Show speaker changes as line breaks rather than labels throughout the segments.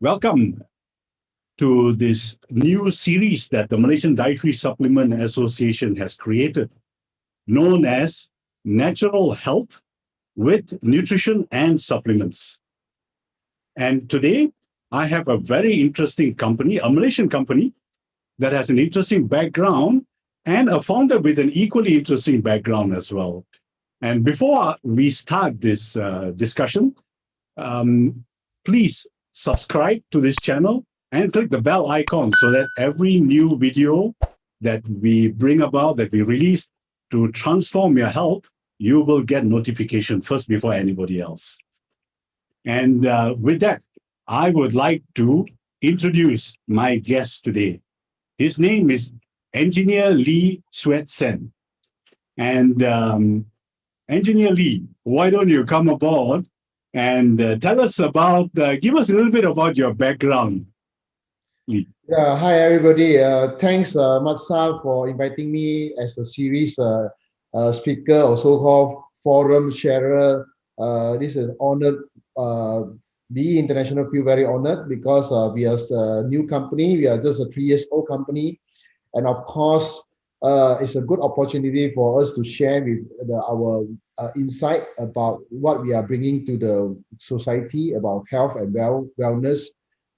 Welcome to this new series that the Malaysian Dietary Supplement Association has created, known as Natural Health with Nutrition and Supplements. And today, I have a very interesting company, a Malaysian company that has an interesting background and a founder with an equally interesting background as well. And before we start this discussion, please subscribe to this channel and click the bell icon so that every new video that we bring about, that we release to transform your health, you will get notification first before anybody else. And with that, I would like to introduce my guest today. His name is Engineer Lee Xuet Sen. And Engineer Lee, why don't you come aboard and tell us about, give us a little bit about your background, Lee.
Yeah, hi everybody. Thanks, MADSA, for inviting me as a series speaker or so-called forum sharer. This is an honored. BE International feel very honored because we are a new company. We are just a 3 years old company, and of course, it's a good opportunity for us to share with our insight about what we are bringing to the society about health and wellness.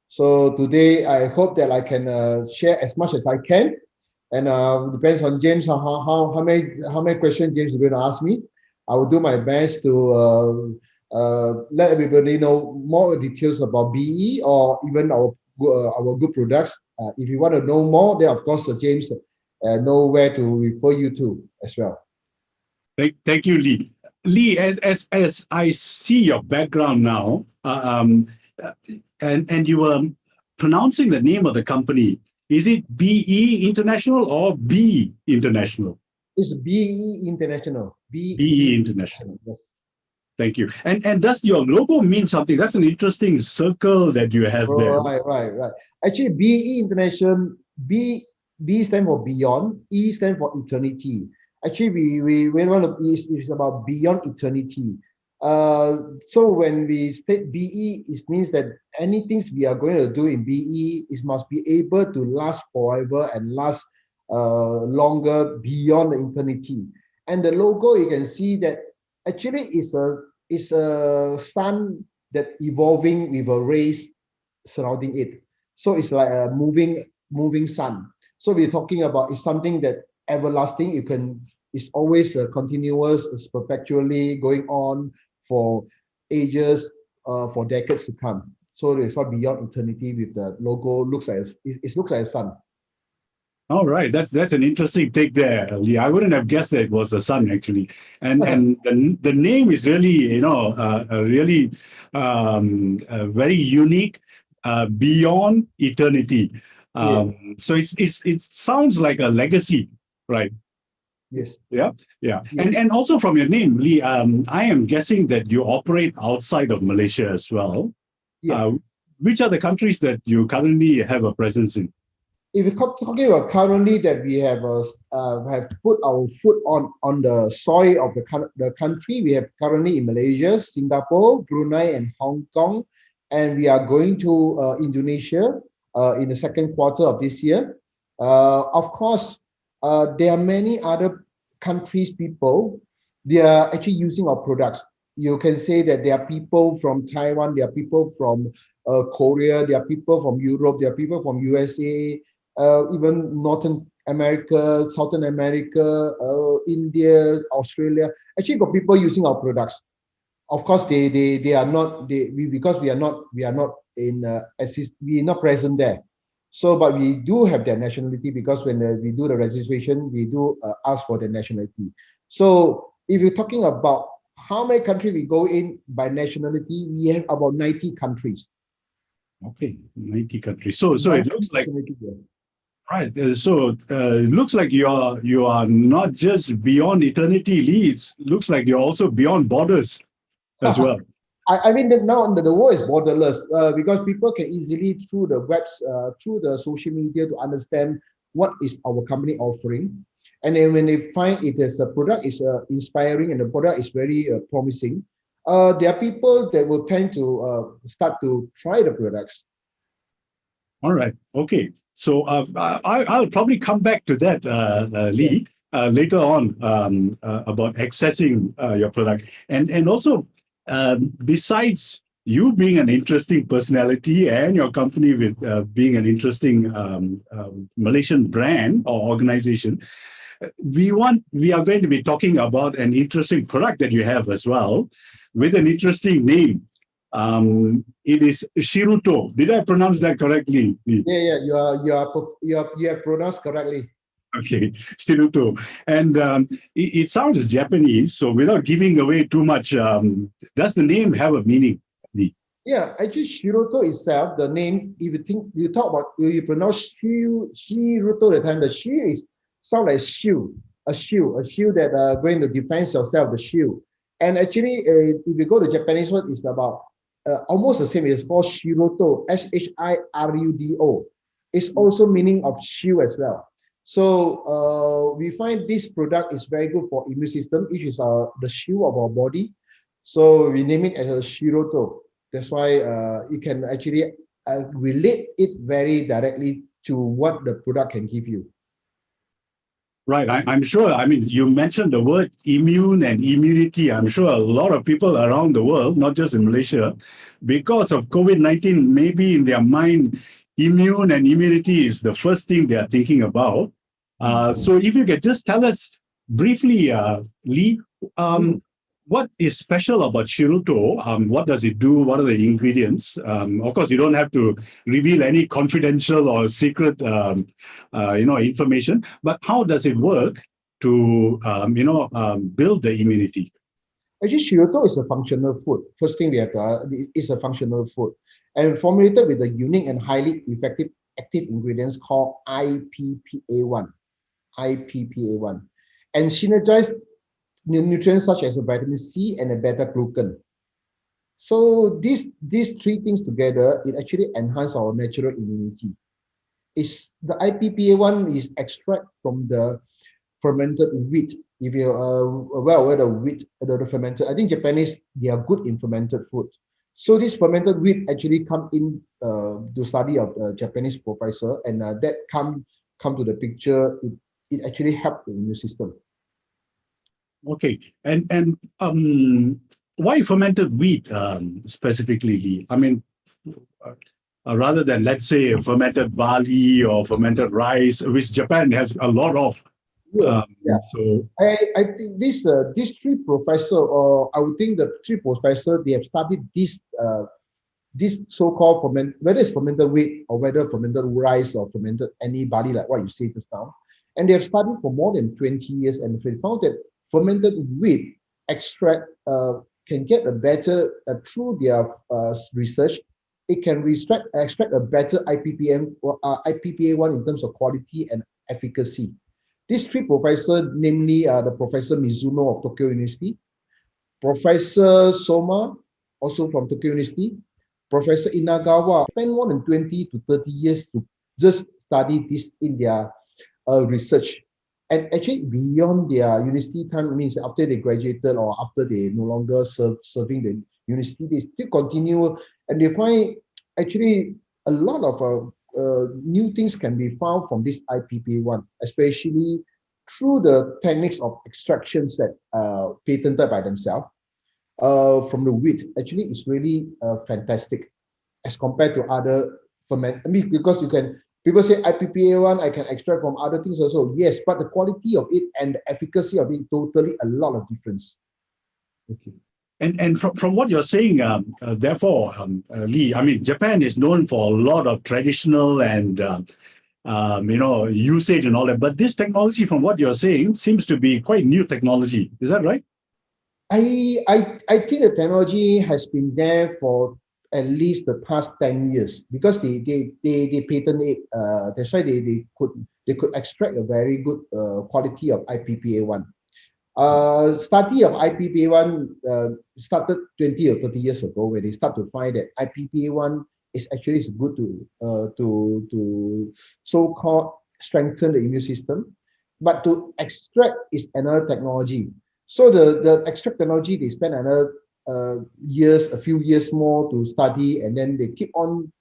So today, I hope that I can share as much as I can, and depends on James how many questions James is going to ask me. I will do my best to let everybody know more details about BE or even our good products. If you want to know more, then of course James know where to refer you to as well.
Thank you, Lee. Lee, as I see your background now, and you were pronouncing the name of the company. Is it BE International or B International?
It's BE International.
BE International.
Yes.
Thank you. And does your logo mean something? That's an interesting circle that you have there.
Right. Actually, BE International, B stands for beyond, E stands for eternity. Actually, we want to, it's about beyond eternity. So when we state BE, it means that anything we are going to do in BE, it must be able to last forever and last longer beyond the eternity. And the logo, you can see that actually it's a sun that evolving with a rays surrounding it. So it's like a moving sun. So we're talking about it's something that everlasting. It's always continuous. It's perpetually going on for ages, for decades to come. So it's what beyond eternity with the logo looks like. It looks like a sun.
All right, that's an interesting take there, Lee. I wouldn't have guessed that it was the sun actually, and the name is really really very unique, beyond eternity. So it sounds like a legacy, right?
Yes.
Yeah. And also from your name, Lee, I am guessing that you operate outside of Malaysia as well.
Yeah.
Which are the countries that you currently have a presence in?
If we're talking about currently that we have put our foot on the soil of the country, we have currently in Malaysia, Singapore, Brunei, and Hong Kong, and we are going to Indonesia in the second quarter of this year. Of course, there are many other countries, people, they are actually using our products. You can say that there are people from Taiwan, there are people from Korea, there are people from Europe, there are people from USA, even Northern America, Southern America, India, Australia. Actually, got people using our products. Of course, they are not because we are not in we're not present there. So, but we do have their nationality because when we do the registration, we do ask for the nationality. So, if you're talking about how many countries we go in by nationality, we have about 90 countries.
Okay, 90 countries. So it looks like. Right. So it looks like you are not just beyond eternity, Lee. It looks like you're also beyond borders as well.
I mean that now the world is borderless because people can easily through the webs, through the social media to understand what is our company offering. And then when they find it as a product is inspiring and the product is very promising, there are people that will tend to start to try the products.
All right. Okay. So I'll probably come back to that,
Yeah.
Lee, later on about accessing your product. And also, besides you being an interesting personality and your company with being an interesting Malaysian brand or organization, we are going to be talking about an interesting product that you have as well with an interesting name. It is Shiruto. Did I pronounce that correctly?
Yeah, you have pronounced correctly.
Okay, Shiruto. And it sounds Japanese, so without giving away too much, does the name have a meaning?
Yeah, actually, Shiruto itself, the name, if you think, you pronounce Shiruto, the time, the shi is sound like shield, a shield that going to defend yourself, the shield. And actually, if you go to Japanese word, it's about almost the same. It's called Shiruto, Shirudo. It's also meaning of shield as well. So we find this product is very good for immune system, which is the shield of our body. So we name it as a Shiruto. That's why you can actually relate it very directly to what the product can give you.
Right. I'm sure. I mean, you mentioned the word immune and immunity. I'm sure a lot of people around the world, not just in Malaysia, because of COVID-19, maybe in their mind, immune and immunity is the first thing they are thinking about. So if you could just tell us briefly, Lee, what is special about Shiruto? What does it do? What are the ingredients? Of course, you don't have to reveal any confidential or secret, information. But how does it work to, build the immunity?
Actually, Shiruto is a functional food. First thing we have to, it's a functional food and formulated with a unique and highly effective active ingredients called IPPA1. IPPA1 and synergize nutrients such as a vitamin C and a beta-glucan. So these three things together, it actually enhance our natural immunity. It's the IPPA1 is extract from the fermented wheat. If you're well aware the wheat, the fermented, I think Japanese, they are good in fermented food. So this fermented wheat actually come in to study of a Japanese professor, and that come to the picture. It actually helped the immune system.
Okay, and why fermented wheat specifically? I mean, rather than let's say fermented barley or fermented rice, which Japan has a lot of.
Yeah.
So
I think these three professor, or I would think the three professor, they have studied this so-called whether it's fermented wheat or whether fermented rice or fermented any barley, like what you say just now, and they have studied for more than 20 years, and they found that fermented wheat extract can get a better through their research. It can extract a better IPPA1 in terms of quality and efficacy. These three professors, namely the Professor Mizuno of Tokyo University, Professor Soma, also from Tokyo University, Professor Inagawa, spent more than 20 to 30 years to just study this in their research. And actually beyond their university time, means after they graduated or after they no longer serving the university, they still continue, and they find actually a lot of new things can be found from this IPPA1, especially through the techniques of extractions that patented by themselves from the wheat. Actually, it's really fantastic as compared to other ferment. I mean, because you can, people say IPPA1, I can extract from other things also. Yes, but the quality of it and the efficacy of it, totally a lot of difference. Okay.
And from what you're saying, therefore, Lee, I mean, Japan is known for a lot of traditional and usage and all that. But this technology, from what you're saying, seems to be quite new technology. Is that right?
I think the technology has been there for at least the past 10 years because they patent it. That's why they could extract a very good quality of IPPA1. Study of IPPA1 started 20 or 30 years ago, where they start to find that IPPA1 is actually good to so-called strengthen the immune system, but to extract is another technology. So the extract technology, they spend another a few years more to study, and then they keep on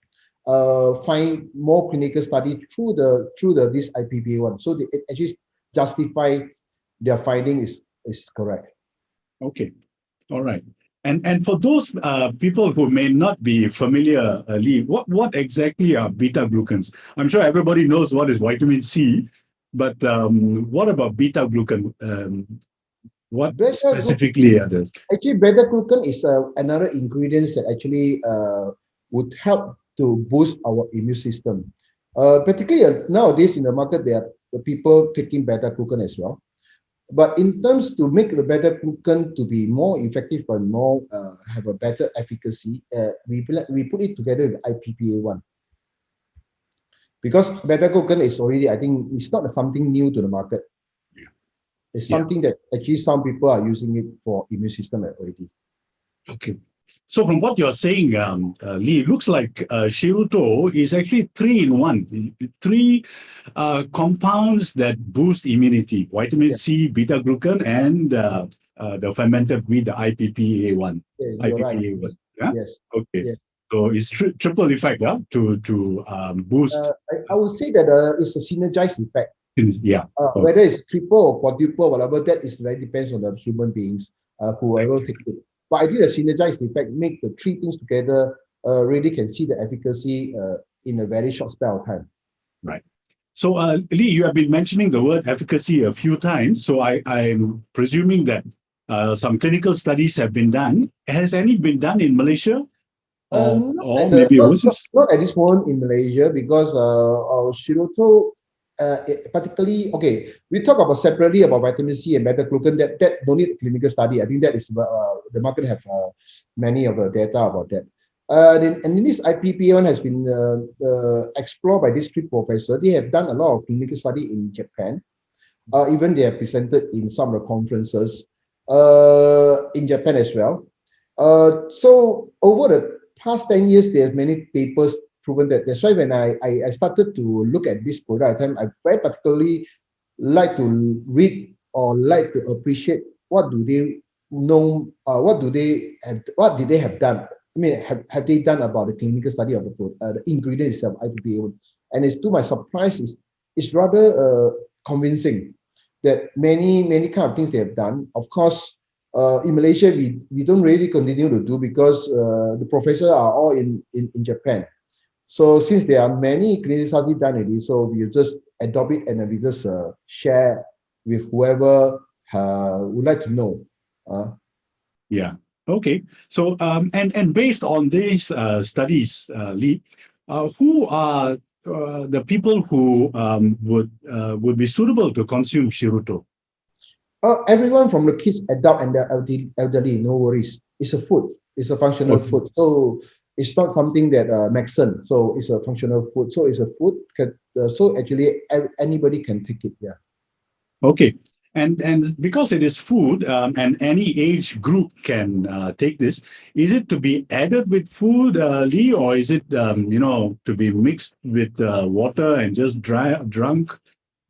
find more clinical study through this IPPA1. So it actually justify their finding is correct.
Okay. All right. And for those people who may not be familiar, Lee, what exactly are beta glucans? I'm sure everybody knows what is vitamin C, but what about beta glucan? What specifically are those?
Actually, beta glucan is another ingredient that actually would help to boost our immune system. Particularly nowadays in the market, there are the people taking beta glucan as well. But in terms to make the beta glucan to be more effective and more have a better efficacy, we put it together with IPPA1. Because beta glucan is already, I think, it's not something new to the market.
Yeah.
It's something that actually some people are using it for immune system already.
Okay. So from what you're saying, Lee, it looks like Shiruto is actually 3-in-1. 3 compounds that boost immunity: vitamin C, beta glucan, and the fermented wheat, the IPPA1.
Yeah, you're right.
Yeah?
Yes.
Okay.
Yes.
So it's triple effect, to boost.
I would say that it's a synergized effect.
Yeah.
Whether it's triple or quadruple, whatever, that is very depends on the human beings whoever take it. But I think the synergized effect make the 3 things together really can see the efficacy in a very short spell of time.
Right. So Lee, you have been mentioning the word efficacy a few times. So I'm presuming that some clinical studies have been done. Has any been done in Malaysia? Or maybe overseas?
Not at this moment in Malaysia, because our Shirouto, particularly, okay, we talk about separately about vitamin C and beta glucan. That don't need clinical study. I think that is the market have many of the data about that. And this IPPA1 has been explored by these 3 professors. They have done a lot of clinical study in Japan. Even they have presented in some of the conferences in Japan as well. So over the past 10 years, there's many papers proven that. That's why when I started to look at this product, I very particularly like to read or like to appreciate what do they know, what did they have done? I mean, have they done about the clinical study of the ingredients of IPPA1? And it's to my surprise, it's rather convincing that many kind of things they have done. Of course, in Malaysia, we don't really continue to do because the professors are all in Japan. So since there are many clinical studies done already, so we just adopt it and we just share with whoever would like to know.
Yeah. Okay. So and based on these studies, Lee, who are the people who would be suitable to consume Shiruto?
Everyone from the kids, adult, and the elderly, no worries. It's a food. It's a functional food. So it's not something that medicine. So it's a functional food. So it's a food. So actually, anybody can take it. Yeah.
Okay. And because it is food, and any age group can take this, is it to be added with food, Lee, or is it to be mixed with water and just drunk?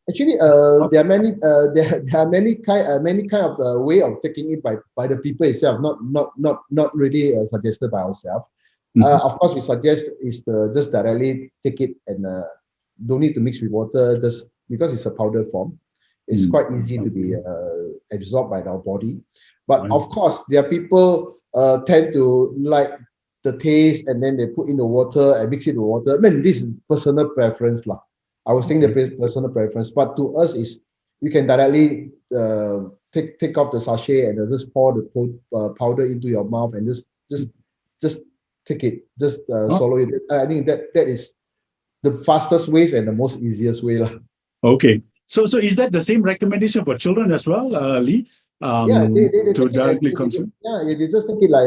Actually, there are many kind of way of taking it by the people itself, not really suggested by ourselves. Of course, we suggest is to just directly take it and don't need to mix with water, just because it's a powder form. It's quite easy to be absorbed by our body. But of course, there are people tend to like the taste, and then they put in the water and mix it with water. I mean, this is personal preference lah. I was thinking the personal preference, but to us is you can directly take off the sachet and just pour the powder into your mouth and just take it, just swallow it. I think that is the fastest ways and the most easiest way lah.
Okay, so is that the same recommendation for children as well, Lee?
Yeah, they
to directly consume.
Yeah, they just take it like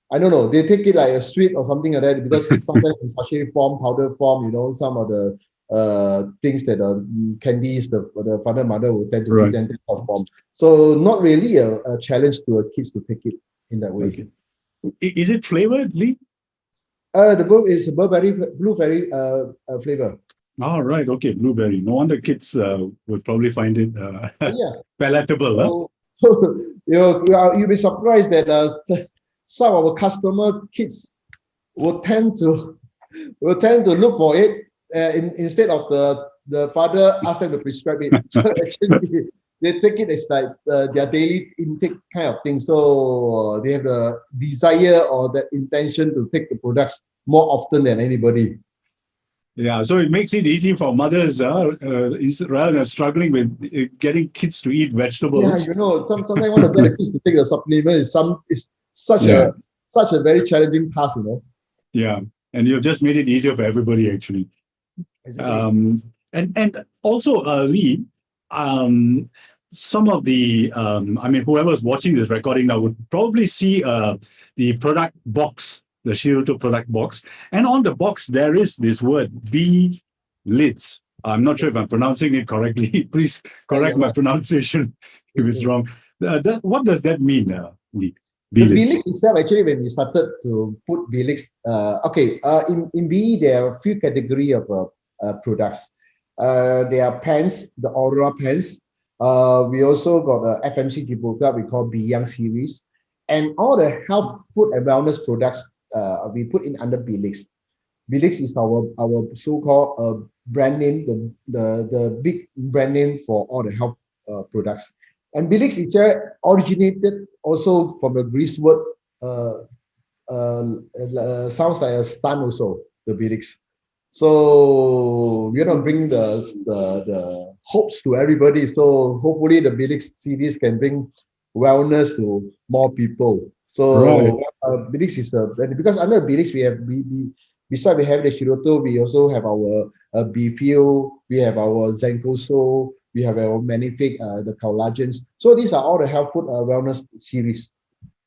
I don't know, they take it like a sweet or something like that, because sometimes in sachet form, powder form, some of the things that are candies, the father and mother will tend to give them in form. So not really a challenge to a kids to take it in that way.
Okay. Is it flavored, Lee?
The book is blueberry flavor.
All right. Okay, blueberry. No wonder kids would probably find it palatable.
So, you'll be surprised that some of our customer kids will tend to look for it instead of the father ask them to prescribe it. So actually, they take it as like their daily intake kind of thing. So they have the desire or the intention to take the products more often than anybody.
Yeah, so it makes it easy for mothers rather than struggling with getting kids to eat vegetables.
Yeah, sometimes want to get the kids to take the supplement is such
Yeah.
a very challenging task,
Yeah, and you've just made it easier for everybody, actually.
Exactly.
And also, Lee, some of the, whoever's watching this recording now would probably see the product box, the Shiruto product box. And on the box, there is this word, BElids. I'm not sure if I'm pronouncing it correctly. Please correct my pronunciation if it's wrong. What does that mean, Lee?
The BElids itself, actually, when we started to put BElids, in BE, there are a few category of products. There are pens, the Aurora pens. We also got a FMCG product we call 𝗕𝗈𝘆𝘀 series. And all the health, food, and wellness products we put in under BElids. BElids is our so-called brand name, the big brand name for all the health products. And BElids originated also from the Greek word, sounds like a sun also, the BElids. So we're gonna bring the hopes to everybody. So hopefully the BElids series can bring wellness to more people. So BElids is because under BElids besides we have the Shirouto, we also have our 𝗕𝗶𝘆𝘆, we have our 𝗔𝘀𝐞𝐿, we have our Magnific, the collagens. So these are all the health food wellness series.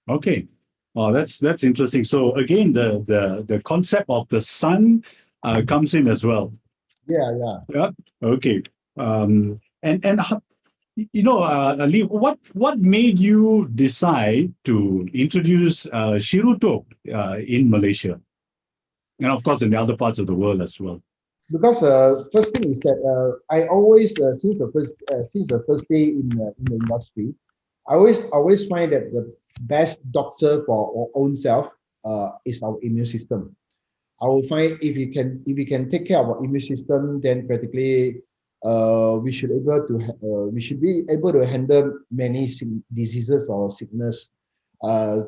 Okay. Oh, that's interesting. So again, the concept of the sun comes in as well.
Yeah.
Okay. Lee, what made you decide to introduce Shiruto in Malaysia, and of course in the other parts of the world as well?
Because first thing is that I always since the first day in the industry, I always find that the best doctor for our own self is our immune system. I will find if we can take care of our immune system, then practically we should be able to handle many diseases or sickness,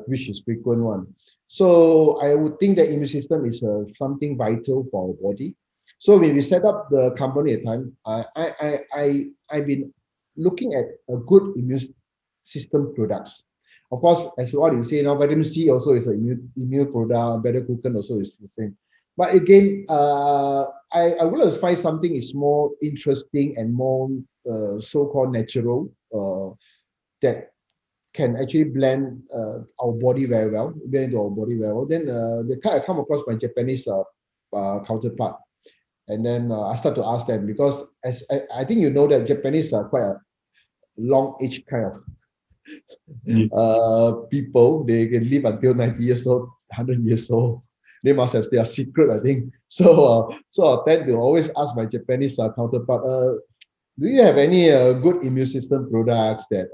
which is frequent one. So I would think that immune system is something vital for our body. So when we set up the company at the time, I've been looking at a good immune system products. Of course, as what you say now, vitamin C also is an immune product, 𝗏𝗏𝗏𝗏 also is the same. But again, I will find something is more interesting and more so-called natural that can actually blend our body very well, blend into our body very well. Then I come across my Japanese counterpart. And then I start to ask them, because as I think you know that Japanese are quite a long age kind of people. They can live until 90 years old, 100 years old. They must have their secret, I think. So I tend to always ask my Japanese counterpart, do you have any good immune system products that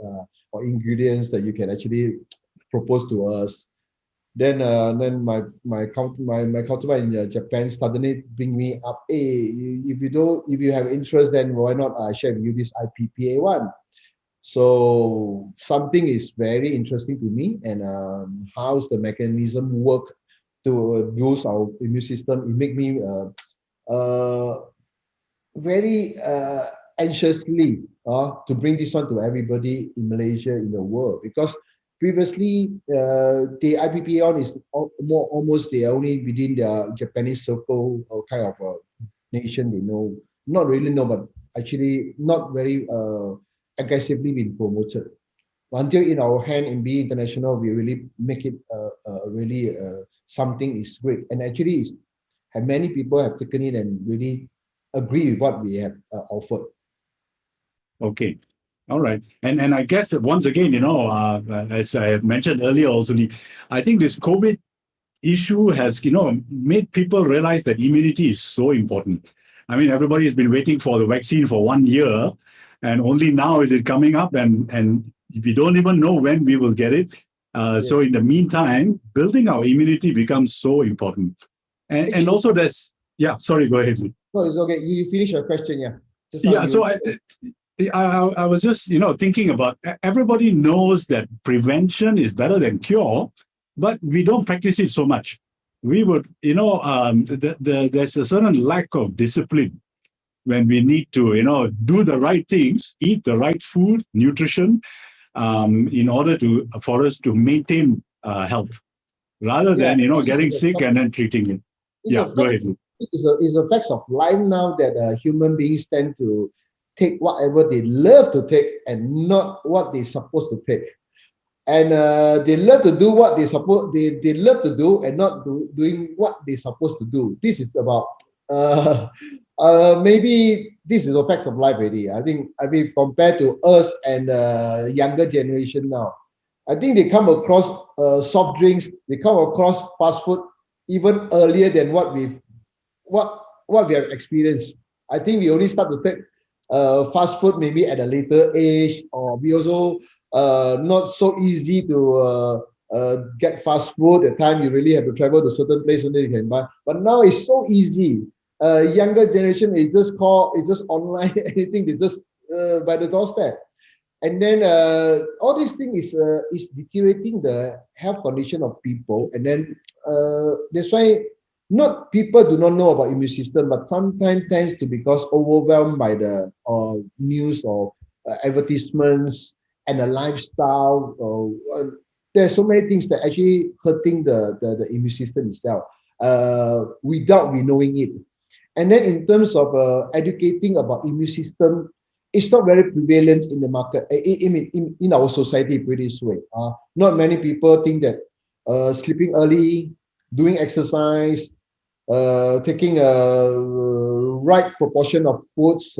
or ingredients that you can actually propose to us? Then my counterpart in Japan suddenly bring me up. Hey, if you have interest, then why not share with you this 𝗕𝗶𝗄1? So something is very interesting to me, and how's the mechanism work to boost our immune system. It make me very anxiously to bring this one to everybody in Malaysia, in the world, because previously the 𝗕𝗶𝗄1 is almost they only within the Japanese circle or kind of nation they know, not really know, but actually not very aggressively being promoted. Until in our hand in BE International, we really make it really something is great, and actually have many people have taken it and really agree with what we have offered.
Okay. All right. And I guess that once again, as I have mentioned earlier also, I think this COVID issue has, made people realize that immunity is so important. I mean, everybody has been waiting for the vaccine for 1 year, and only now is it coming up, and we don't even know when we will get it. So in the meantime, building our immunity becomes so important. And also there's, yeah, sorry, go ahead.
No, it's okay. You finish your question, yeah.
Yeah, so I was just, thinking about, everybody knows that prevention is better than cure, but we don't practice it so much. We would, there's a certain lack of discipline when we need to, do the right things, eat the right food, nutrition, in order for us to maintain health, rather than, getting sick and then treating it. Yeah, go ahead.
It's a fact of life now that human beings tend to take whatever they love to take and not what they're supposed to take. And they love to do what they love to do and not doing what they're supposed to do. This is about maybe this is a fact of life already. I mean compared to us and younger generation now, I think they come across soft drinks, they come across fast food even earlier than what we have experienced. I think we only start to take fast food maybe at a later age, or we also not so easy to get fast food. At the time you really have to travel to certain place only you can buy. But now it's so easy. Younger generation, it's just online, anything they just by the doorstep. And then all these things is deteriorating the health condition of people. And then that's why not people do not know about immune system, but sometimes tends to because overwhelmed by the news or advertisements and the lifestyle. There's so many things that actually hurting the immune system itself without we knowing it. And then in terms of educating about immune system, it's not very prevalent in the market. In our society, pretty this way. Not many people think that sleeping early, doing exercise, taking a right proportion of foods,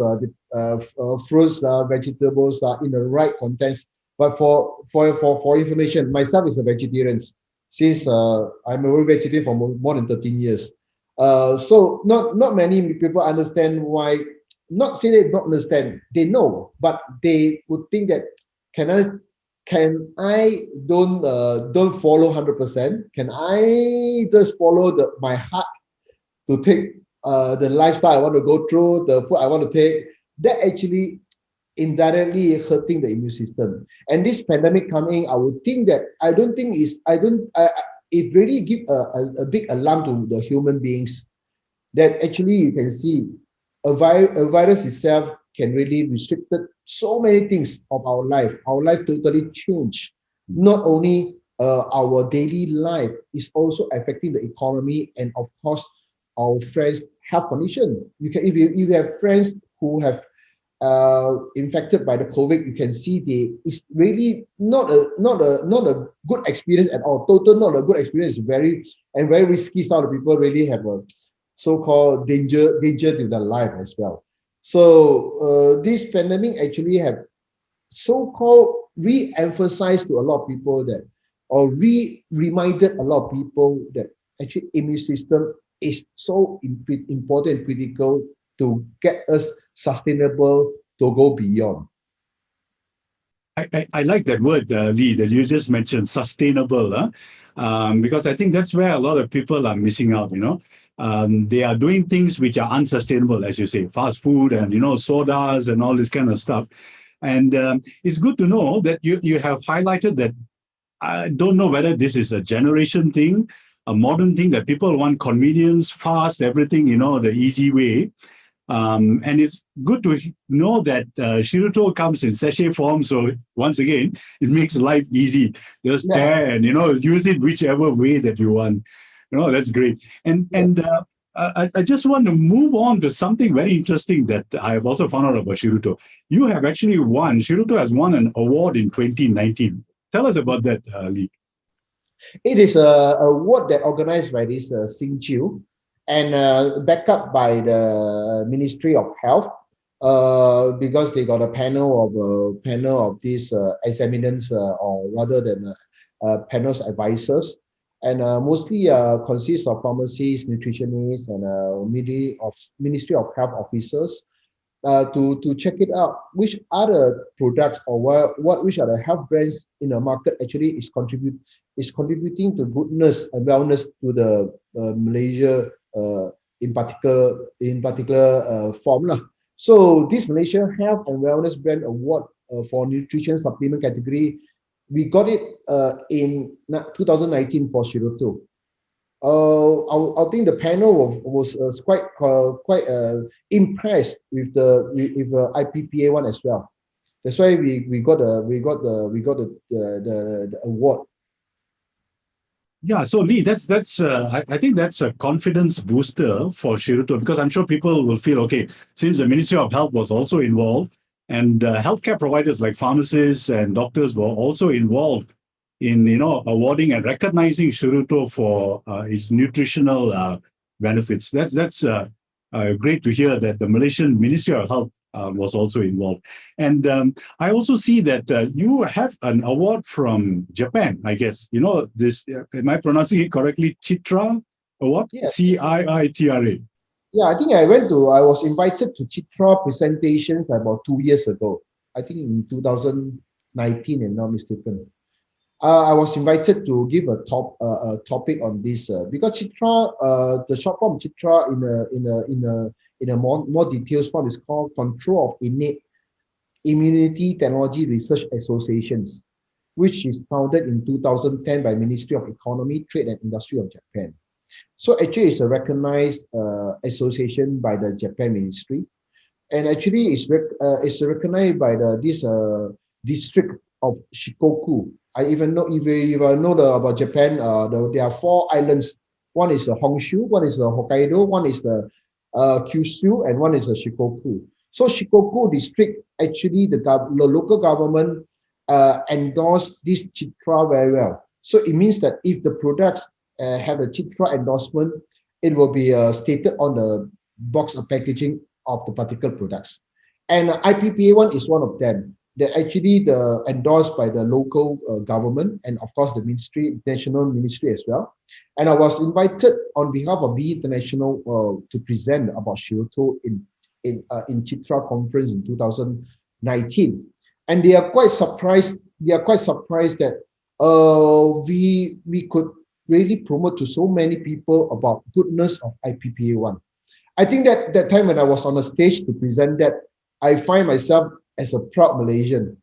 fruits, vegetables in the right context. But for information, myself is a vegetarian since I'm a vegetarian for more than 13 years. So not many people understand why. Not say they don't understand, they know, but they would think that can I don't follow 100%? Can I just follow my heart to take the lifestyle I want to go through, the food I want to take? That actually indirectly hurting the immune system. And this pandemic coming, I would think that it really give a big alarm to the human beings that actually you can see a virus itself can really restrict so many things of our life. Our life totally changed. Not only our daily life is also affecting the economy and of course our friends' health condition. You can if you have friends who have infected by the COVID, you can see it's really not a good experience at all. Total not a good experience. Very risky. Some of the people really have a so-called danger to their life as well. So this pandemic actually have so-called re-emphasized to a lot of people that, or reminded a lot of people that actually immune system is so important and critical to get us sustainable to go beyond.
I like that word, Lee, that you just mentioned, sustainable, because I think that's where a lot of people are missing out, They are doing things which are unsustainable, as you say, fast food and, sodas and all this kind of stuff. And it's good to know that you have highlighted that. I don't know whether this is a generation thing, a modern thing, that people want convenience, fast, everything, the easy way. And it's good to know that Shiruto comes in sachet form. So once again, it makes life easy. Just there and, use it whichever way that you want. That's great. And I just want to move on to something very interesting that I have also found out about Shiruto. You have actually Shiruto has won an award in 2019. Tell us about that, Lee.
It is a award that organized by this 𝗍𝐶𝐞 and backed up by the Ministry of Health because they got a panel of these examiners or rather than panels advisors, and mostly consists of pharmacists, nutritionists, and Ministry of Health officers. to check it out, which other products or which are the health brands in the market actually is contributing to goodness and wellness to the Malaysia in particular form lah. So this Malaysia Health and Wellness Brand Award for nutrition supplement category, we got it in 2019 for Shiruto. I think the panel was quite impressed with the IPPA one as well. That's why we got the award.
Yeah, so Lee, I think that's a confidence booster for Shiruto, because I'm sure people will feel, okay, since the Ministry of Health was also involved, and healthcare providers like pharmacists and doctors were also involved in awarding and recognizing Shiruto for its nutritional benefits. That's great to hear that the Malaysian Ministry of Health was also involved. And I also see that you have an award from Japan, I guess. This, am I pronouncing it correctly? Chitra Award?
Yes.
CIITRA.
Yeah, I think I was invited to Chitra presentations about 2 years ago. I think in 2019, if not mistaken. I was invited to give a topic on this because Chitra, the short form Chitra in a more details form is called Control of Innate Immunity Technology Research Associations, which is founded in 2010 by Ministry of Economy, Trade and Industry of Japan. So actually, it's a recognized association by the Japan Ministry, and actually it's recognized by this district of Shikoku. I even know, if you know about Japan, there are 4 islands. One is the Honshu, one is the Hokkaido, one is the Kyushu, and one is the Shikoku. So Shikoku district, actually the local government endorsed this Chitra very well. So it means that if the products have a Chitra endorsement, it will be stated on the box of packaging of the particular products. And IPPA one is one of them. They're actually endorsed by the local government and of course the national ministry as well. And I was invited on behalf of BE International to present about Shiruto in Chitra conference in 2019. And they are quite surprised. They are quite surprised that we could really promote to so many people about goodness of IPPA one. I think that time when I was on the stage to present that, I find myself as a proud Malaysian,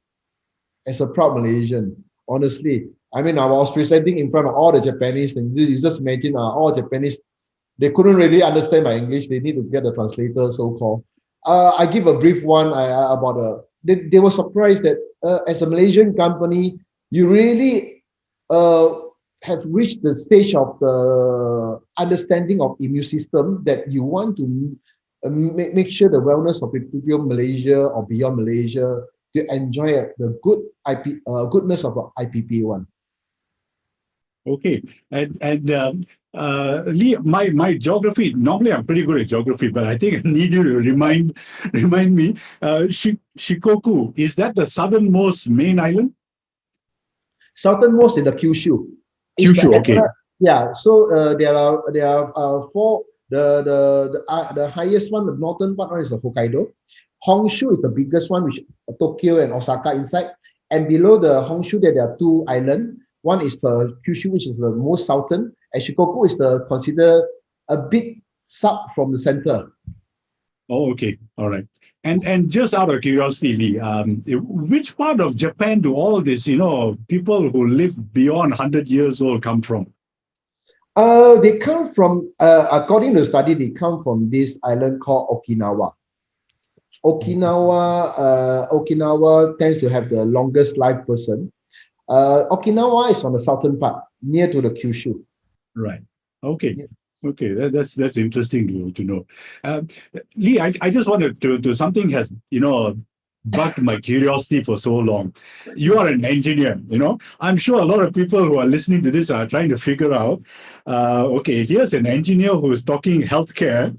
honestly. I mean, I was presenting in front of all the Japanese, and you just imagine all Japanese, they couldn't really understand my English. They need to get a translator, so-called. I give a brief one about they were surprised that as a Malaysian company, you really have reached the stage of the understanding of immune system that you want to make sure the wellness of people Malaysia or beyond Malaysia to enjoy the goodness of IPPA one.
Okay, and Lee, my geography, normally I'm pretty good at geography, but I think I need you to remind me. Shikoku, is that the southernmost main island?
Southernmost is the Kyushu.
Kyushu, okay.
Yeah, so there are 4. The highest one, the northern part is the Hokkaido. Honshu is the biggest one, which Tokyo and Osaka inside. And below the Honshu, there are 2 islands. One is the Kyushu, which is the most southern, and Shikoku is considered a bit south from the center.
Oh, okay, all right. And just out of curiosity, which part of Japan do all this, people who live beyond 100 years old come from?
They come from, according to the study, they come from this island called Okinawa. Okinawa tends to have the longest life person. Okinawa is on the southern part, near to the Kyushu.
Right. Okay.
Yeah.
Okay, that's interesting to know. Lee, I just wanted to something has bugged my curiosity for so long. You are an engineer, I'm sure a lot of people who are listening to this are trying to figure out, okay, here's an engineer who is talking healthcare.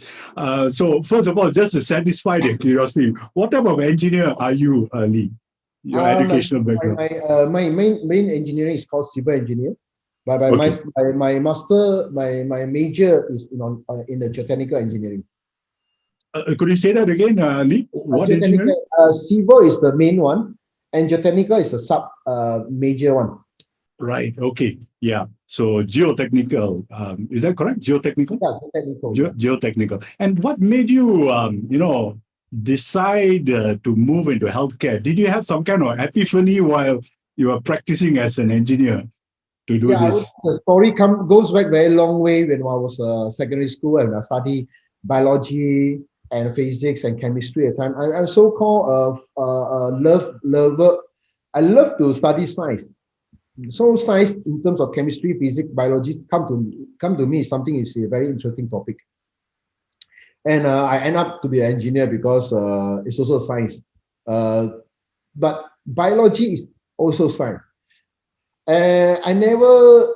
So first of all, just to satisfy their curiosity, what type of engineer are you, Lee? Your educational background.
My main engineering is called civil engineer. But my major is in the geotechnical engineering.
Could you say that again, Lee? What engineering?
𝗔𝗀𝘆 is the main one, and geotechnical is the sub major one.
Right. Okay. Yeah. So geotechnical, is that correct? Geotechnical?
Yeah, geotechnical.
Geotechnical. And what made you, decide to move into healthcare? Did you have some kind of epiphany while you were practicing as an engineer to do this?
The story goes back very long way when I was secondary school and I studied biology and physics and chemistry at the time. I'm so-called lover. I love to study science. So science in terms of chemistry, physics, biology come to me something is a very interesting topic. And I end up to be an engineer because it's also science. But biology is also science. I never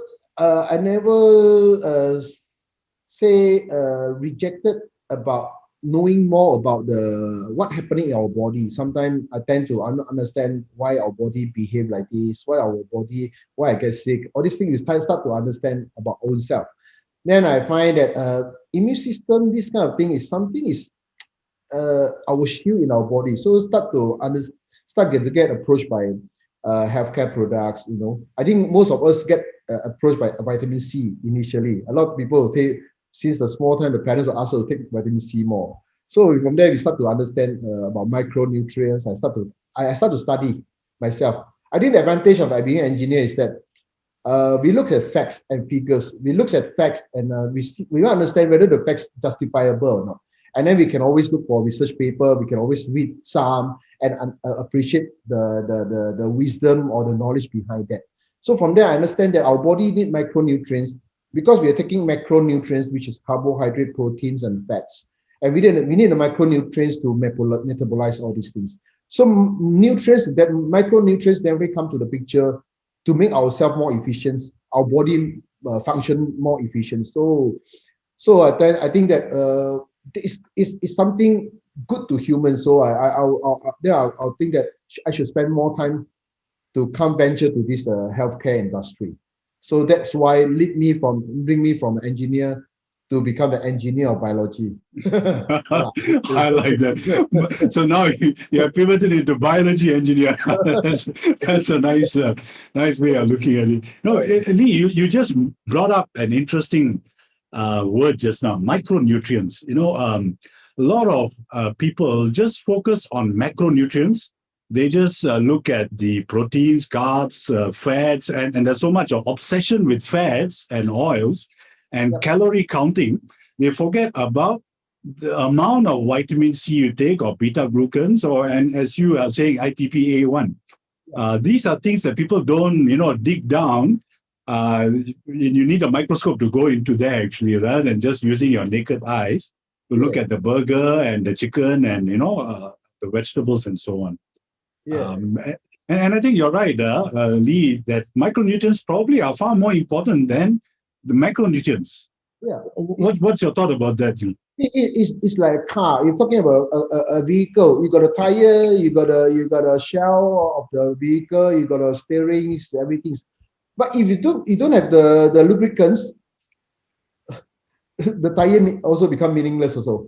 rejected about knowing more about what happening in our body. Sometimes I tend to understand why our body behave like this, why I get sick. All these things you start to understand about own self. Then I find that immune system, this kind of thing is something our shield in our body. So start to get approached by healthcare products. I think most of us get approached by vitamin C initially. A lot of people take, since the small time, the parents will ask us to take vitamin C more. So from there, we start to understand about micronutrients. I start to study myself. I think the advantage of being an engineer is that we look at facts and figures. We look at facts and we understand whether the facts justifiable or not. And then we can always look for research paper. We can always read some and appreciate the wisdom or the knowledge behind that. So from there, I understand that our body needs micronutrients because we are taking macronutrients, which is carbohydrate, proteins, and fats. And we need the micronutrients to metabolize all these things. So micronutrients then will come to the picture to make ourselves more efficient, our body function more efficient. So I think that it's something good to humans. So I'll think that I should spend more time to come venture to this healthcare industry. So that's why bring me from an engineer to become the engineer of biology.
I like that. So now you have pivoted into biology engineer. that's a nice way of looking at it. No, Lee, you just brought up an interesting word just now, micronutrients. A lot of people just focus on macronutrients. They just look at the proteins, carbs, fats, and there's so much of obsession with fats and oils and calorie counting. They forget about the amount of vitamin C you take or beta glucans, and as you are saying, IPPA1. These are things that people don't, dig down. You need a microscope to go into there actually, rather than just using your naked eyes to look at the burger and the chicken and the vegetables and so on. And I think you're right, Lee, that micronutrients probably are far more important than the macronutrients. What's your thought about that, Lee?
It's like a car. You're talking about a vehicle. You got a tire, you got a shell of the vehicle, you got a steering, everything. But if you don't have the lubricants, the tire also become meaningless also.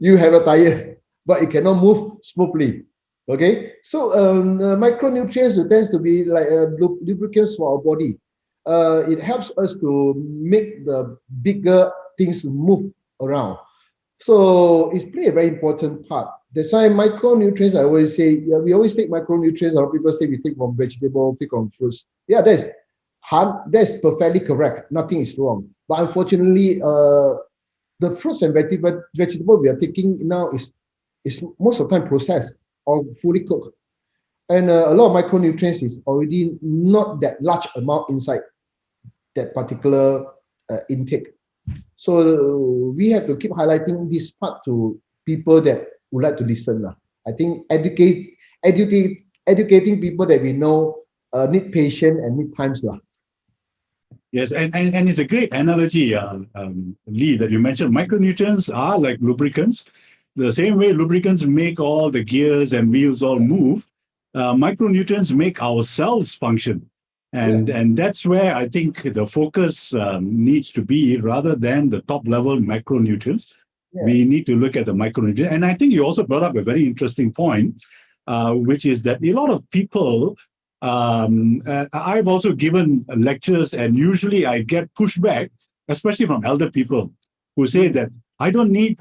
You have a tire, but it cannot move smoothly. Okay, so micronutrients tends to be like lubricants for our body. It helps us to make the bigger things move around. So it's play a very important part. That's why micronutrients, I always say, we always take micronutrients. A lot of people say we take from vegetable, take from fruits. Yeah, that's perfectly correct. Nothing is wrong. But unfortunately, the fruits and vegetable we are taking now is most of the time processed or fully cooked. And a lot of micronutrients is already not that large amount inside that particular intake. So we have to keep highlighting this part to people that would like to listen. I think educating people that we know need patience and need times.
Yes, and it's a great analogy, Lee, that you mentioned. Micronutrients are like lubricants. The same way lubricants make all the gears and wheels all move, micronutrients make our cells function. And that's where I think the focus needs to be, rather than the top level macronutrients. we need to look at the micronutrients. And I think you also brought up a very interesting point, which is that a lot of people, I've also given lectures, and usually I get pushback, especially from elder people who say that I don't need,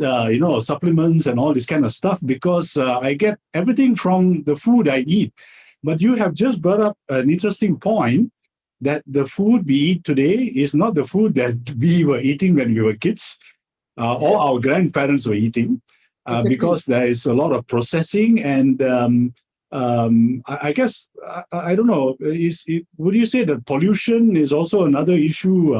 supplements and all this kind of stuff because I get everything from the food I eat. But you have just brought up an interesting point that the food we eat today is not the food that we were eating when we were kids, or our grandparents were eating, because there is a lot of processing. And I guess, I don't know, would you say that pollution is also another issue?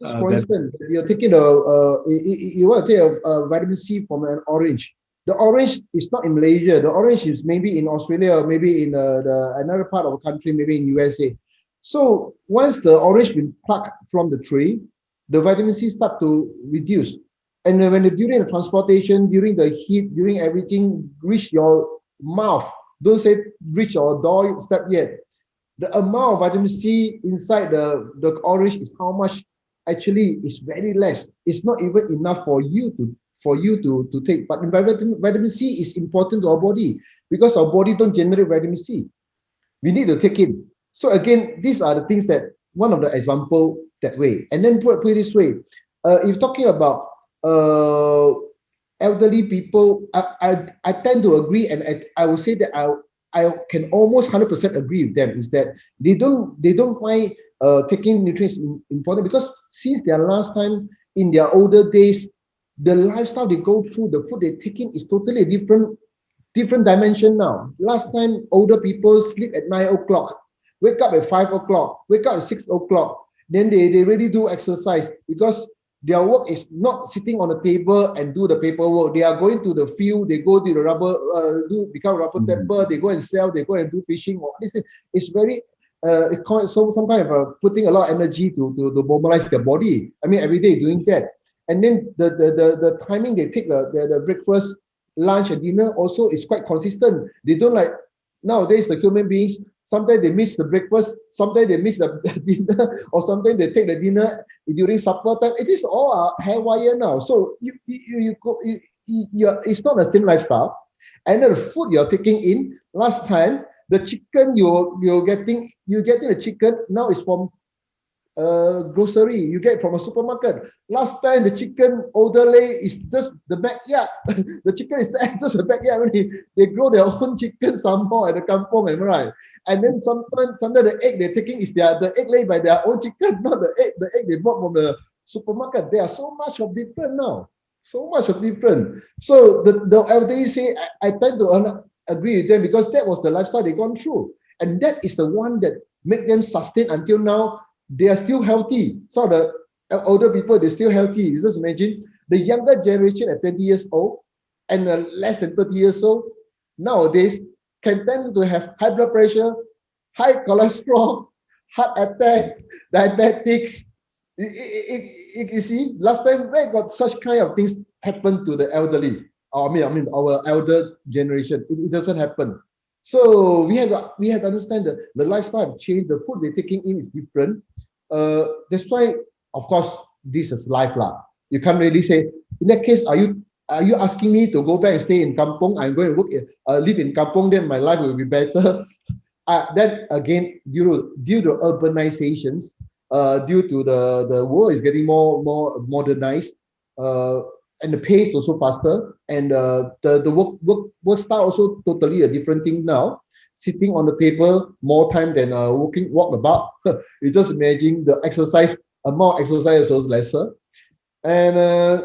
For instance, you're taking you want to take a vitamin C from an orange. The orange is not in Malaysia. The orange is maybe in Australia, or maybe in another part of the country, maybe in USA. So once the orange been plucked from the tree, the vitamin C start to reduce. And when during the transportation, during the heat, during everything, reach your mouth, don't say reach your doorstep yet. The amount of vitamin C inside the orange is how much actually is very less. It's not even enough for you to take. But vitamin C is important to our body because our body don't generate vitamin C. We need to take it. So again, these are the things that one of the example that way. And then put it this way, if talking about elderly people, I tend to agree, and I will say that I can almost 100% agree with them, is that they don't find taking nutrients important, because since their last time in their older days, the lifestyle they go through, the food they take in is totally different dimension now. Last time, older people sleep at 9 o'clock, wake up at 5 o'clock, wake up at 6 o'clock. Then they really do exercise, because their work is not sitting on a table and do the paperwork. They are going to the field, they go to the rubber, become rubber tapper, they go and sell, they go and do fishing. This is very, some kind of putting a lot of energy to mobilize their body. I mean, every day doing that. And then the timing they take the breakfast, lunch, and dinner also is quite consistent. They don't like, nowadays the human beings, sometimes they miss the breakfast, sometimes they miss the dinner, or sometimes they take the dinner during supper time. It is all haywire now. So it's not the same lifestyle. And the food you're taking in, last time, the chicken you're getting the chicken, now is from grocery, you get from a supermarket. Last time the chicken orderly is just the backyard. The chicken is just the backyard. They grow their own chicken somehow at the kampong, am I right? And then sometimes the egg they're taking is the egg laid by their own chicken, not the egg they bought from the supermarket. There are so much of different now. So much of different. So the elderly say, I tend to agree with them, because that was the lifestyle they gone through. And that is the one that made them sustain until now. They are still healthy. So the older people, they're still healthy. You just imagine the younger generation at 20 years old and less than 30 years old nowadays can tend to have high blood pressure, high cholesterol, heart attack, diabetics. You see, last time we got such kind of things happen to the elderly. I mean our elder generation. It doesn't happen. So we have to understand that the lifestyle have changed. The food they're taking in is different. That's why, of course, this is life lah. You can't really say, in that case, are you asking me to go back and stay in kampong? I'm going to live in kampong, then my life will be better. Then again, due to urbanizations, due to the world is getting more modernized, and the pace also faster, and the work style also totally a different thing now. Sitting on the table more time than walk about. You just imagine the exercise, amount of exercise is lesser. And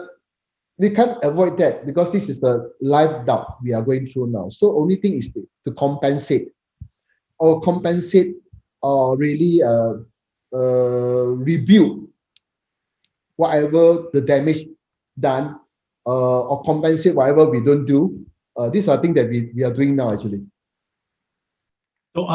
we can't avoid that, because this is the life doubt we are going through now. So only thing is to compensate or really rebuild whatever the damage done, or compensate whatever we don't do. These are things that we are doing now, actually.
So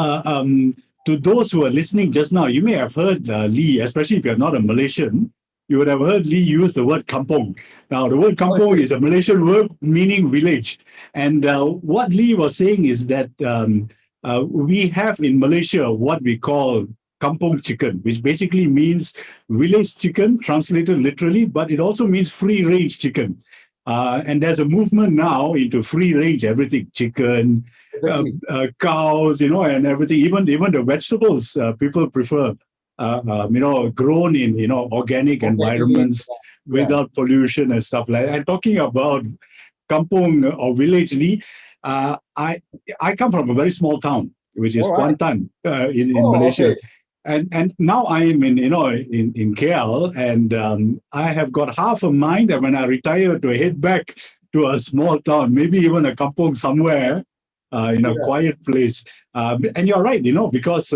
to those who are listening just now, you may have heard Lee, especially if you're not a Malaysian, you would have heard Lee use the word kampong. Now, the word kampong is a Malaysian word meaning village. And what Lee was saying is that we have in Malaysia what we call kampong chicken, which basically means village chicken, translated literally, but it also means free-range chicken. And there's a movement now into free range everything, chicken,
Exactly.
cows, and everything. Even the vegetables, people prefer, grown in, organic
Organic.
environments
Yeah.
without pollution and stuff like that. And talking about kampung or village, Lee, I come from a very small town, which is
All right.
Kuantan in
Oh,
Malaysia.
okay.
And now I am in KL, and I have got half a mind that when I retire to head back to a small town, maybe even a kampung somewhere, in a
Yeah.
quiet place. And you're right, because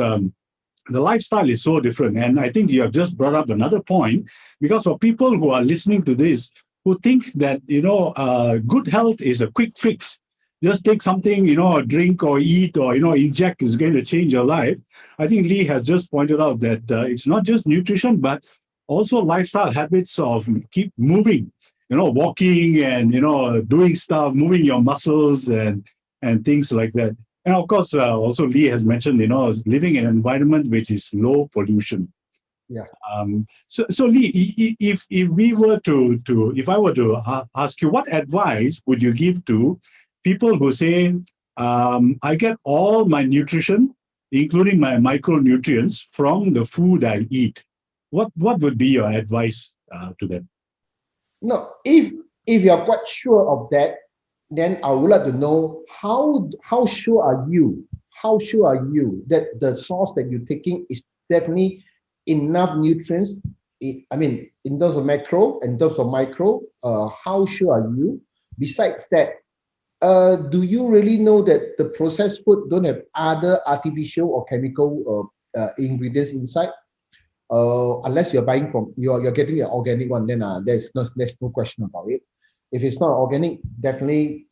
the lifestyle is so different. And I think you have just brought up another point, because for people who are listening to this, who think that, good health is a quick fix, just take something, drink or eat or, inject is going to change your life. I think Lee has just pointed out that it's not just nutrition, but also lifestyle habits of keep moving, walking and, doing stuff, moving your muscles and things like that. And of course, also Lee has mentioned, living in an environment which is low pollution.
Yeah.
So Lee, if I were to ask you, what advice would you give to people who say, I get all my nutrition, including my micronutrients, from the food I eat? What would be your advice to them?
No, if you are quite sure of that, then I would like to know how sure are you? How sure are you that the source that you're taking is definitely enough nutrients? I mean, in terms of macro, in terms of micro, how sure are you? Besides that, do you really know that the processed food don't have other artificial or chemical ingredients inside? Unless you're buying from you're getting an organic one, then there's no question about it. If it's not organic, definitely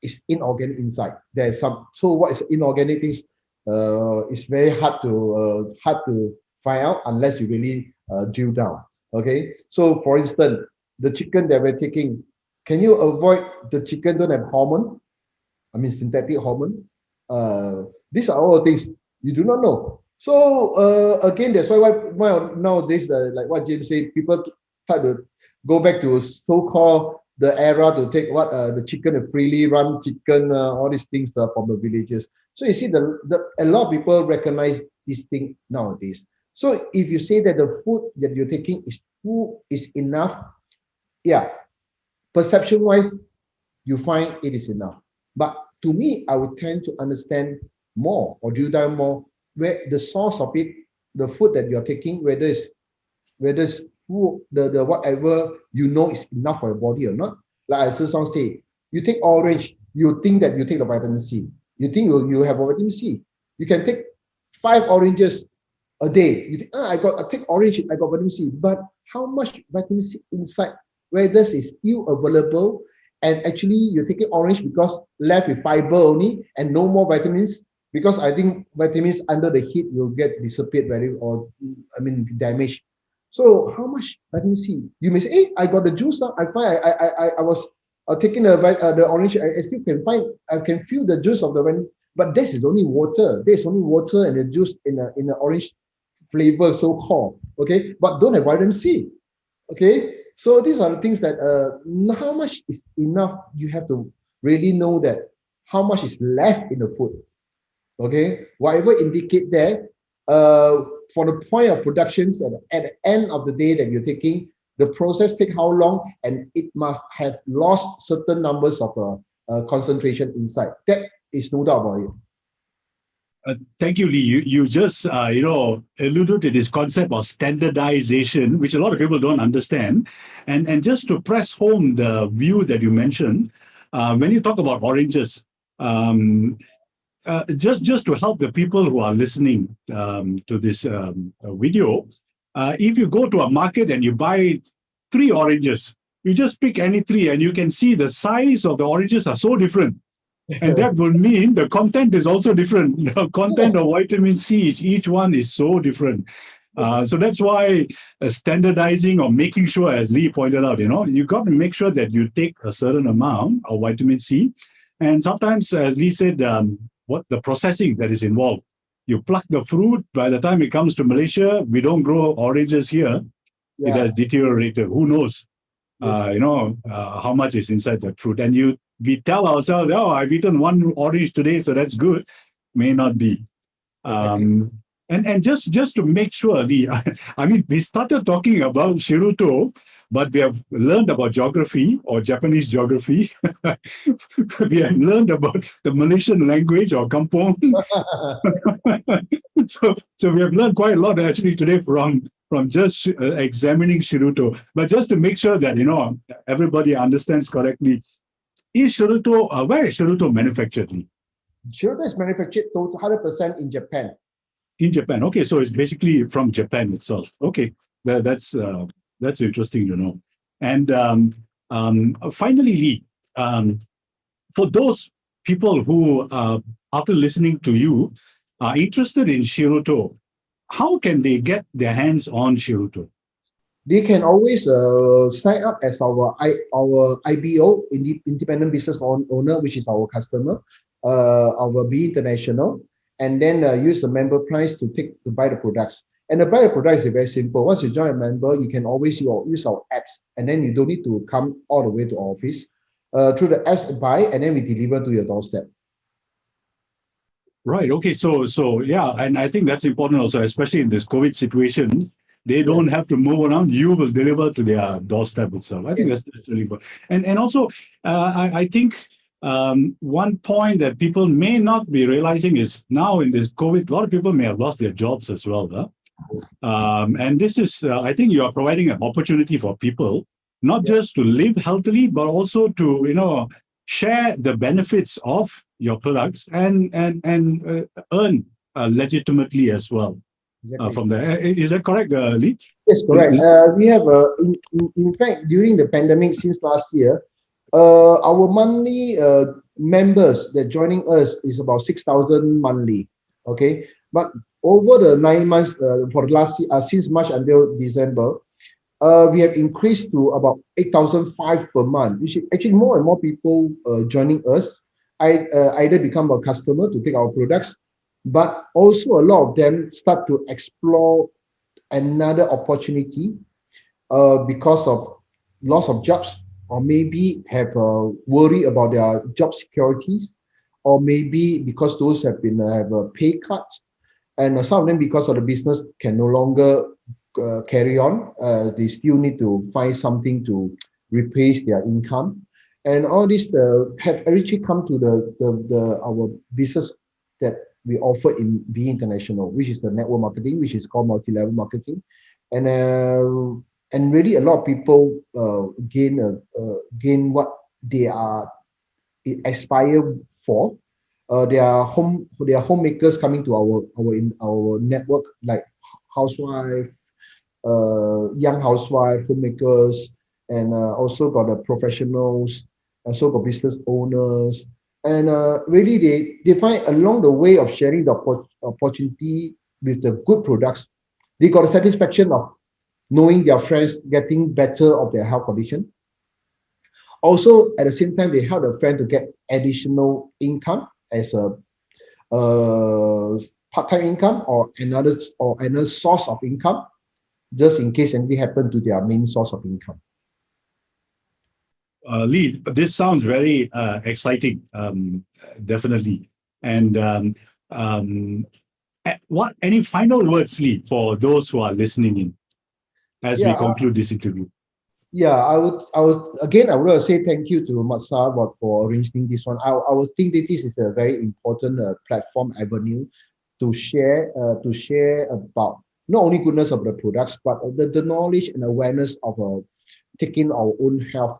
it's inorganic inside. There's some. So what is inorganic things? It's very hard to find out unless you really drill down. Okay. So for instance, the chicken that we're taking, can you avoid the chicken don't have hormone? I mean synthetic hormone. These are all things you do not know. So again, that's why nowadays, like what James said, people try to go back to so-called the era to take the chicken, the freely run chicken, all these things from the villages. So you see, a lot of people recognize this thing nowadays. So if you say that the food that you're taking is enough, yeah, perception-wise, you find it is enough. But to me, I would tend to understand more or drill down more where the source of it, the food that you're taking, whether it's food, the whatever is enough for your body or not. Like I Song say, you take orange, you think that you take the vitamin C. You think you have a vitamin C. You can take 5 oranges a day. You think, I take orange, I got vitamin C. But how much vitamin C inside? Whether it's still available, and actually you're taking orange because left with fiber only and no more vitamins, because I think vitamins under the heat will get disappeared damaged. So how much vitamin C? You may say, hey, I got the juice now. I was taking the orange. I still can find. I can feel the juice of the vitamin. But this is only water. There's only water and the juice in the orange flavor, so called. Okay, but don't have vitamin C. Okay, so these are the things that how much is enough. You have to really know that how much is left in the food. Okay, whatever indicate there, for the point of productions at the end of the day that you're taking, the process take how long, and it must have lost certain numbers of concentration inside. That is no doubt about it.
Thank you, Lee. You just alluded to this concept of standardization, which a lot of people don't understand, and just to press home the view that you mentioned, when you talk about oranges. Just to help the people who are listening to this video, if you go to a market and you buy 3 oranges, you just pick any 3 and you can see the size of the oranges are so different. And that will mean the content is also different. The content of vitamin C, each one is so different. So that's why standardizing or making sure, as Lee pointed out, you got to make sure that you take a certain amount of vitamin C. And sometimes, as Lee said, what the processing that is involved. You pluck the fruit, by the time it comes to Malaysia, we don't grow oranges here. Yeah. It has deteriorated. Who knows?
Yes.
how much is inside the fruit. And we tell ourselves, oh, I've eaten one orange today, so that's good. May not be.
Exactly.
And just to make sure, Lee, I mean, we started talking about Shiruto, but we have learned about geography or Japanese geography. We have learned about the Malaysian language or kampong. So we have learned quite a lot actually today from just examining Shiruto. But just to make sure that everybody understands correctly, where is Shiruto manufactured, Lee?
Shiruto is manufactured 100% in Japan.
In Japan. Okay, so it's basically from Japan itself. Okay, that's interesting to know. And finally, Lee, for those people who, after listening to you, are interested in Shiruto, how can they get their hands on Shiruto?
They can always sign up as our IBO, independent business owner, which is our customer, our Be International, and then use the member price to buy the products. And to buy the products is very simple. Once you join a member, you can always use our apps, and then you don't need to come all the way to office. Through the apps, buy, and then we deliver to your doorstep.
Right. Okay. So yeah, and I think that's important also, especially in this COVID situation. They don't have to move around. You will deliver to their doorstep itself. I think that's really important. And also, I think one point that people may not be realizing is now in this COVID, a lot of people may have lost their jobs as well. And this is, I think you are providing an opportunity for people, not just to live healthily, but also to, share the benefits of your products and earn legitimately as well.
Exactly.
From there. Is that correct, Lee?
Yes, correct. We have, in fact, during the pandemic since last year, our monthly members that joining us is about 6,000 monthly. Okay, but over the 9 months for the last year, since March until December, we have increased to about 8,500 per month, which is actually more and more people joining us. Either become a customer to take our products, but also a lot of them start to explore another opportunity because of loss of jobs, or maybe have a worry about their job securities, or maybe because those have pay cuts, and some of them because of the business can no longer carry on. They still need to find something to replace their income, and all this have actually come to our business that we offer in Be International, which is the network marketing, which is called multi-level marketing, and really a lot of people gain what they are aspire for. They are homemakers coming to our network, like housewife, young housewife, homemakers, and also got the professionals, also got business owners. And really, they find along the way of sharing the opportunity with the good products, they got the satisfaction of knowing their friends getting better of their health condition. Also, at the same time, they help a friend to get additional income as a part-time income or another source of income, just in case anything happened to their main source of income.
Lee, this sounds very exciting, definitely. And any final words, Lee, for those who are listening in as we conclude this interview?
I would say thank you to MADSA for arranging this one. I would think that this is a very important platform avenue to share about not only goodness of the products, but the knowledge and awareness of taking our own health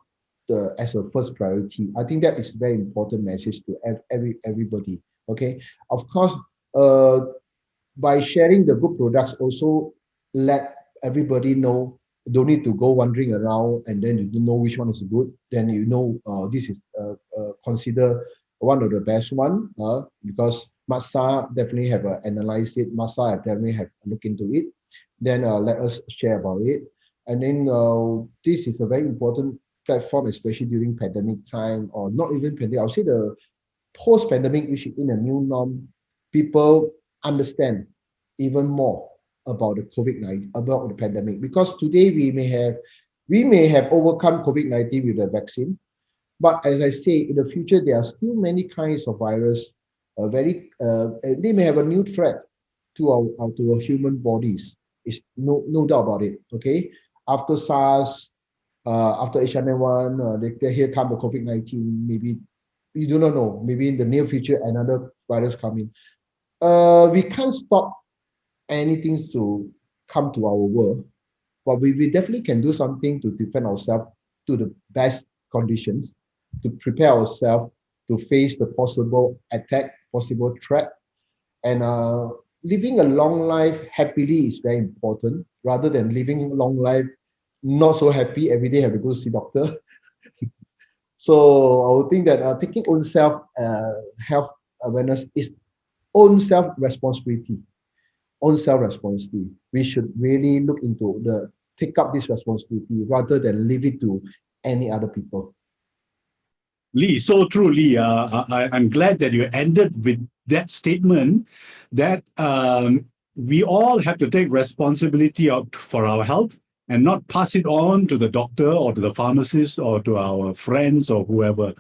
as a first priority. I think that is a very important message to everybody. Okay, of course, by sharing the good products, also let everybody know. Don't need to go wandering around and then you don't know which one is good. Then this is consider one of the best one because MADSA definitely have analyzed it. MADSA definitely have looked into it. Then let us share about it. And then this is a very important platform, especially during pandemic time, or not even pandemic. I'll say the post-pandemic, which is in a new norm, people understand even more about the COVID-19, about the pandemic. Because today we may have We may have overcome COVID-19 with the vaccine, but as I say, in the future, there are still many kinds of virus. They may have a new threat to our human bodies. It's no doubt about it. Okay, after SARS, after H1N1, here come the COVID-19. Maybe you do not know. Maybe in the near future, another virus coming. We can't stop anything to come to our world, but we definitely can do something to defend ourselves to the best conditions, to prepare ourselves to face the possible attack, possible threat. And living a long life happily is very important, rather than living a long life not so happy, every day have to go see doctor. So I would think that taking own self health awareness is own self responsibility. Own self responsibility. We should really look into take up this responsibility rather than leave it to any other people.
Lee, so true, Lee. I'm glad that you ended with that statement that we all have to take responsibility for our health and not pass it on to the doctor or to the pharmacist or to our friends or whoever.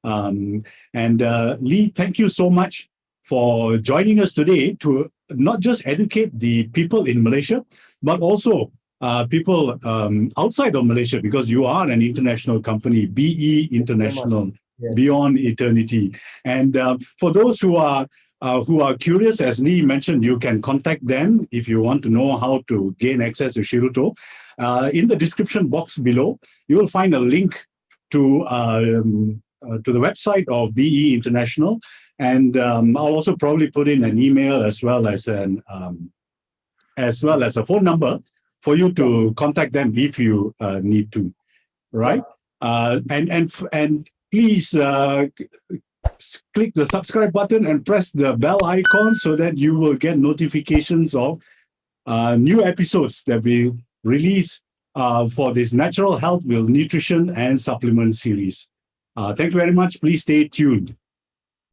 Lee, thank you so much for joining us today to not just educate the people in Malaysia, but also people outside of Malaysia, because you are an international company, BE International, yes. Beyond Eternity. And for those who are curious, as Lee mentioned, you can contact them if you want to know how to gain access to Shiruto. In the description box below, you will find a link to the website of BE International, and I'll also probably put in an email as well as a phone number for you to contact them if you need to, right? And please click the subscribe button and press the bell icon so that you will get notifications of new episodes that we release for this Natural Health with Nutrition and Supplement series. Thank you very much. Please stay tuned.